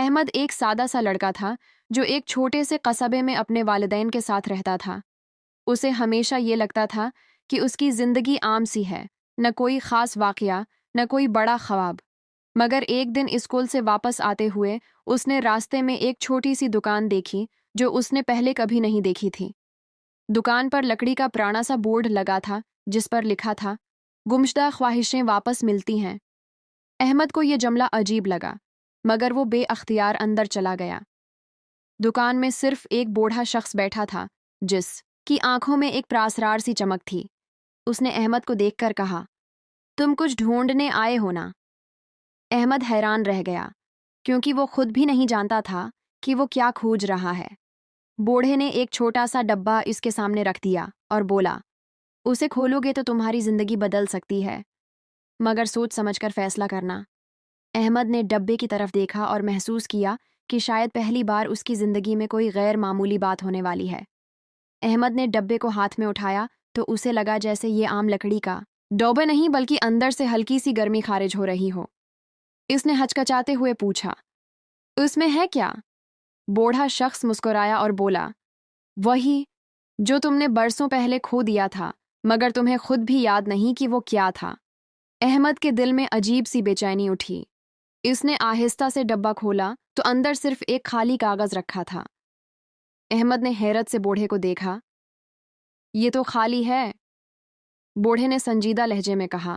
احمد ایک سادہ سا لڑکا تھا جو ایک چھوٹے سے قصبے میں اپنے والدین کے ساتھ رہتا تھا۔ اسے ہمیشہ یہ لگتا تھا کہ اس کی زندگی عام سی ہے، نہ کوئی خاص واقعہ، نہ کوئی بڑا خواب۔ مگر ایک دن اسکول سے واپس آتے ہوئے اس نے راستے میں ایک چھوٹی سی دکان دیکھی جو اس نے پہلے کبھی نہیں دیکھی تھی۔ دکان پر لکڑی کا پرانا سا بورڈ لگا تھا جس پر لکھا تھا، گمشدہ خواہشیں واپس ملتی ہیں۔ احمد کو یہ جملہ عجیب لگا، مگر وہ بے اختیار اندر چلا گیا۔ دکان میں صرف ایک بوڑھا شخص بیٹھا تھا جس کی آنکھوں میں ایک پراسرار سی چمک تھی۔ اس نے احمد کو دیکھ کر کہا، تم کچھ ڈھونڈنے آئے ہو نا؟ احمد حیران رہ گیا کیونکہ وہ خود بھی نہیں جانتا تھا کہ وہ کیا کھوج رہا ہے۔ بوڑھے نے ایک چھوٹا سا ڈبہ اس کے سامنے رکھ دیا اور بولا، اسے کھولو گے تو تمہاری زندگی بدل سکتی ہے، مگر سوچ سمجھ کر فیصلہ کرنا۔ احمد نے ڈبے کی طرف دیکھا اور محسوس کیا کہ شاید پہلی بار اس کی زندگی میں کوئی غیر معمولی بات ہونے والی ہے۔ احمد نے ڈبے کو ہاتھ میں اٹھایا تو اسے لگا جیسے یہ عام لکڑی کا ڈوبہ نہیں بلکہ اندر سے ہلکی سی گرمی خارج ہو رہی ہو۔ اس نے ہچکچاتے ہوئے پوچھا، اس میں ہے کیا؟ بوڑھا شخص مسکرایا اور بولا، وہی جو تم نے برسوں پہلے کھو دیا تھا، مگر تمہیں خود بھی یاد نہیں کہ وہ کیا تھا۔ احمد کے دل میں عجیب سی بے چینی اٹھی۔ اس نے آہستہ سے ڈبہ کھولا تو اندر صرف ایک خالی کاغذ رکھا تھا۔ احمد نے حیرت سے بوڑھے کو دیکھا، یہ تو خالی ہے۔ بوڑھے نے سنجیدہ لہجے میں کہا،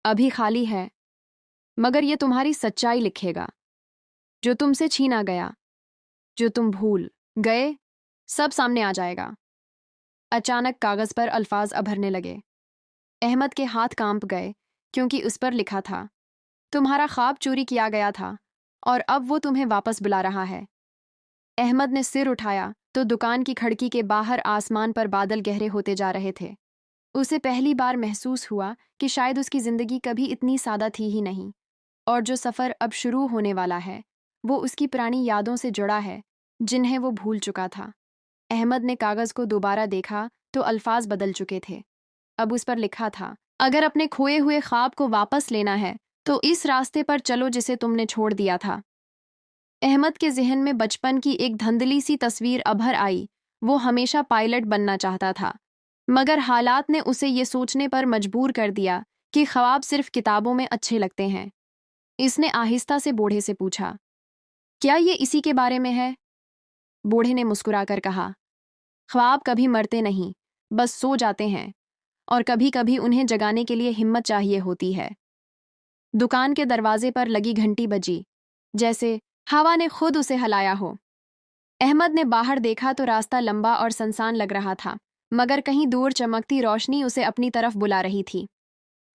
ابھی خالی ہے، مگر یہ تمہاری سچائی لکھے گا، جو تم سے چھینا گیا، جو تم بھول گئے، سب سامنے آ جائے گا۔ اچانک کاغذ پر الفاظ ابھرنے لگے۔ احمد کے ہاتھ کانپ گئے کیونکہ اس پر لکھا تھا، تمہارا خواب چوری کیا گیا تھا اور اب وہ تمہیں واپس بلا رہا ہے۔ احمد نے سر اٹھایا تو دکان کی کھڑکی کے باہر آسمان پر بادل گہرے ہوتے جا رہے تھے۔ اسے پہلی بار محسوس ہوا کہ شاید اس کی زندگی کبھی اتنی سادہ تھی ہی نہیں، اور جو سفر اب شروع ہونے والا ہے وہ اس کی پرانی یادوں سے جڑا ہے جنہیں وہ بھول چکا تھا۔ احمد نے کاغذ کو دوبارہ دیکھا تو الفاظ بدل چکے تھے۔ اب اس پر لکھا تھا، اگر اپنے کھوئے ہوئے خواب کو واپس لینا ہے تو اس راستے پر چلو جسے تم نے چھوڑ دیا تھا۔ احمد کے ذہن میں بچپن کی ایک دھندلی سی تصویر ابھر آئی۔ وہ ہمیشہ پائلٹ بننا چاہتا تھا، مگر حالات نے اسے یہ سوچنے پر مجبور کر دیا کہ خواب صرف کتابوں میں اچھے لگتے ہیں۔ اس نے آہستہ سے بوڑھے سے پوچھا، کیا یہ اسی کے بارے میں ہے؟ بوڑھے نے مسکرا کر کہا، خواب کبھی مرتے نہیں، بس سو جاتے ہیں، اور کبھی کبھی انہیں جگانے کے لیے ہمت چاہیے ہوتی ہے۔ دکان کے دروازے پر لگی گھنٹی بجی، جیسے ہوا نے خود اسے ہلایا ہو۔ احمد نے باہر دیکھا تو راستہ لمبا اور سنسان لگ رہا تھا، مگر کہیں دور چمکتی روشنی اسے اپنی طرف بلا رہی تھی۔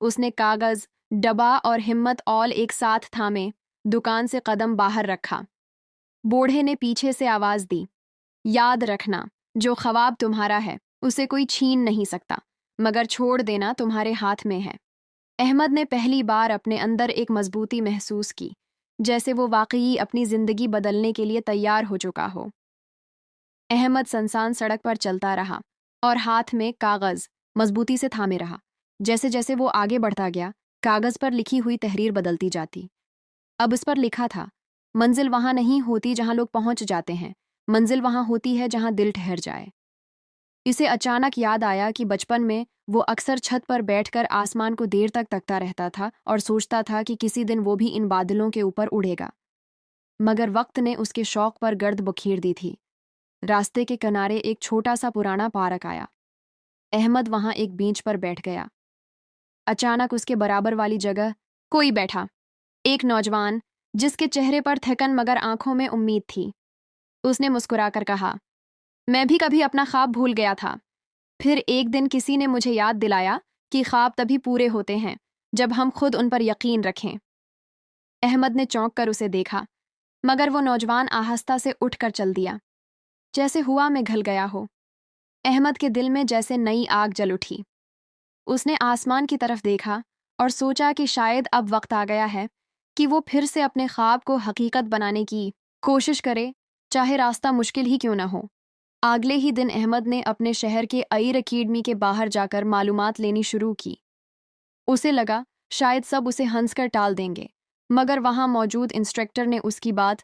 اس نے کاغذ، ڈبہ اور ہمت آل ایک ساتھ تھامے دکان سے قدم باہر رکھا۔ بوڑھے نے پیچھے سے آواز دی، یاد رکھنا، جو خواب تمہارا ہے اسے کوئی چھین نہیں سکتا، مگر چھوڑ دینا تمہارے ہاتھ میں ہے۔ احمد نے پہلی بار اپنے اندر ایک مضبوطی محسوس کی، جیسے وہ واقعی اپنی زندگی بدلنے کے لیے تیار ہو چکا ہو۔ احمد سنسان سڑک پر چلتا رہا اور ہاتھ میں کاغذ مضبوطی سے تھامے رہا۔ جیسے جیسے وہ آگے بڑھتا گیا، کاغذ پر لکھی ہوئی تحریر بدلتی جاتی۔ اب اس پر لکھا تھا، منزل وہاں نہیں ہوتی جہاں لوگ پہنچ جاتے ہیں، منزل وہاں ہوتی ہے جہاں دل ٹھہر جائے۔ اسے اچانک یاد آیا کہ بچپن میں وہ اکثر چھت پر بیٹھ کر آسمان کو دیر تک تکتا رہتا تھا اور سوچتا تھا کہ کسی دن وہ بھی ان بادلوں کے اوپر اڑے گا، مگر وقت نے اس کے شوق پر گرد بکھیر دی تھی۔ راستے کے کنارے ایک چھوٹا سا پرانا پارک آیا۔ احمد وہاں ایک بینچ پر بیٹھ گیا۔ اچانک اس کے برابر والی جگہ کوئی بیٹھا، ایک نوجوان جس کے چہرے پر تھکن مگر آنکھوں میں امید تھی۔ اس نے مسکرا کر کہا، میں بھی کبھی اپنا خواب بھول گیا تھا، پھر ایک دن کسی نے مجھے یاد دلایا کہ خواب تبھی پورے ہوتے ہیں جب ہم خود ان پر یقین رکھیں۔ احمد نے چونک کر اسے دیکھا، مگر وہ نوجوان آہستہ سے اٹھ کر چل دیا، جیسے ہوا میں گھل گیا ہو۔ احمد کے دل میں جیسے نئی آگ جل اٹھی۔ اس نے آسمان کی طرف دیکھا اور سوچا کہ شاید اب وقت آ گیا ہے کہ وہ پھر سے اپنے خواب کو حقیقت بنانے کی کوشش کرے، چاہے راستہ مشکل ہی کیوں نہ ہو۔ اگلے ہی دن احمد نے اپنے شہر کے ایئر اکیڈمی کے باہر جا کر معلومات لینی شروع کی۔ اسے لگا شاید سب اسے ہنس کر ٹال دیں گے، مگر وہاں موجود انسٹرکٹر نے اس کی بات